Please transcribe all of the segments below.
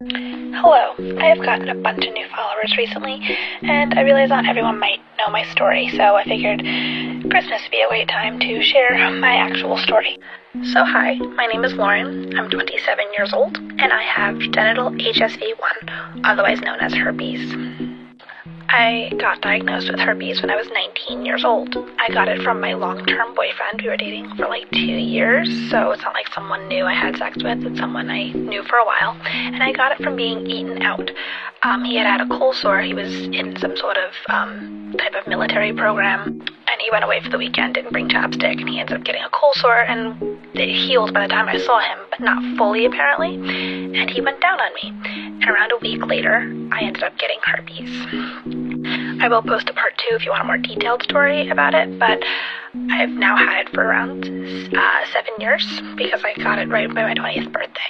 Hello, I have gotten a bunch of new followers recently, and I realize not everyone might know my story, so I figured Christmas would be a great time to share my actual story. So hi, my name is Lauren, I'm 27 years old, and I have genital HSV-1, otherwise known as herpes. I got diagnosed with herpes when I was 19 years old. I got it from my long-term boyfriend. We were dating for like 2 years, so it's not like someone new I had sex with. It's someone I knew for a while, and I got it from being eaten out. He had a cold sore. He was in some sort of type of military program, and he went away for the weekend, didn't bring chapstick, and he ended up getting a cold sore, and it healed by the time I saw him, but not fully apparently, and he went down on me. And around a week later, I ended up getting herpes. I will post a part 2 if you want a more detailed story about it, but I've now had it for around 7 years because I got it right by my 20th birthday.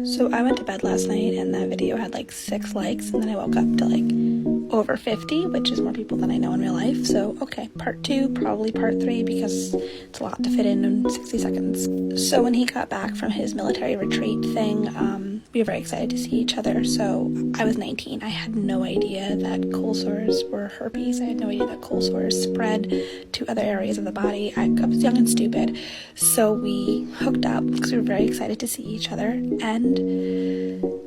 So I went to bed last night and that video had like 6 likes, and then I woke up to like over 50, which is more people than I know in real life. So okay, part 2, probably part 3, because it's a lot to fit in 60 seconds. So when he got back from his military retreat thing, we were very excited to see each other. So I was 19. I had no idea that cold sores were herpes. I had no idea that cold sores spread to other areas of the body. I was young and stupid. So we hooked up because we were very excited to see each other. And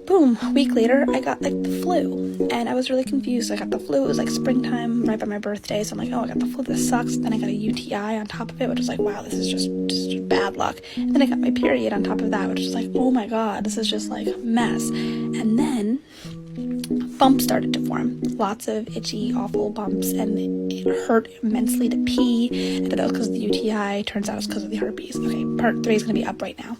boom, a week later, I got like the flu. And I was really confused. I got the flu. It was like springtime, right by my birthday. So I'm like, oh, I got the flu. This sucks. Then I got a UTI on top of it, which was like, wow, this is just bad luck. And then I got my period on top of that, which was like, oh my God, this is just like a mess. And then bumps started to form. Lots of itchy, awful bumps, and it hurt immensely to pee. I thought that was because of the UTI. Turns out it was because of the herpes. Okay, part 3 is going to be up right now.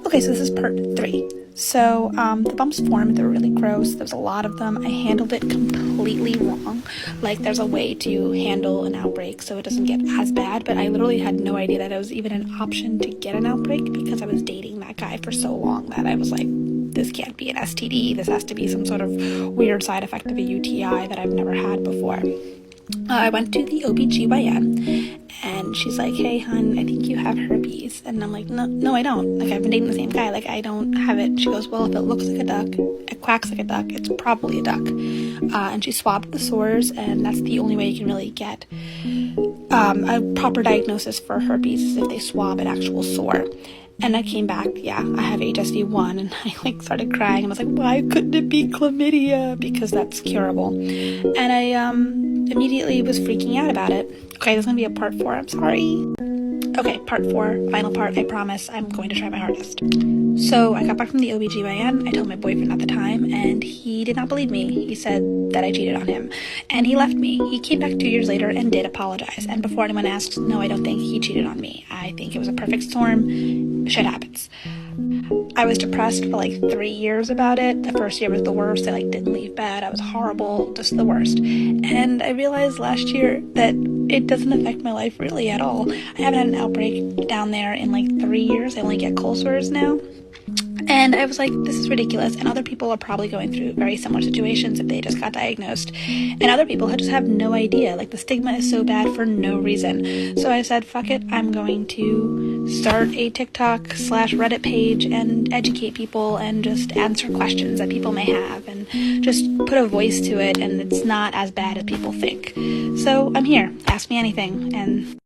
Okay, so this is part 3. So the bumps formed. They were really gross. There was a lot of them. I handled it completely wrong. Like, there's a way to handle an outbreak so it doesn't get as bad, but I literally had no idea that it was even an option to get an outbreak because I was dating that guy for so long that I was like, this can't be an STD. This has to be some sort of weird side effect of a UTI that I've never had before. I went to the OBGYN, and she's like, hey, hon, I think you have herpes. And I'm like, no, I don't. Like, I've been dating the same guy. Like, I don't have it. She goes, well, if it looks like a duck, it quacks like a duck, it's probably a duck. And she swabbed the sores, and that's the only way you can really get a proper diagnosis for herpes is if they swab an actual sore. And I came back, yeah, I have HSV-1, and I like started crying, and I was like, why couldn't it be chlamydia? Because that's curable. And I immediately was freaking out about it. Okay, there's gonna be a part 4, I'm sorry. Okay, part 4, final part, I promise. I'm going to try my hardest. So I got back from the OBGYN, I told my boyfriend at the time, and he did not believe me. He said that I cheated on him, and he left me. He came back 2 years later and did apologize, and before anyone asks, no, I don't think he cheated on me. I think it was a perfect storm. Shit happens. I was depressed for like 3 years about it. The first year was the worst. I like didn't leave bed. I was horrible, just the worst. And I realized last year that it doesn't affect my life really at all. I haven't had an outbreak down there in like 3 years. I only get cold sores now. And I was like, this is ridiculous. And other people are probably going through very similar situations if they just got diagnosed. And other people just have no idea. Like, the stigma is so bad for no reason. So I said, fuck it. I'm going to start a TikTok/Reddit page and educate people and just answer questions that people may have and just put a voice to it. And it's not as bad as people think. So I'm here. Ask me anything. And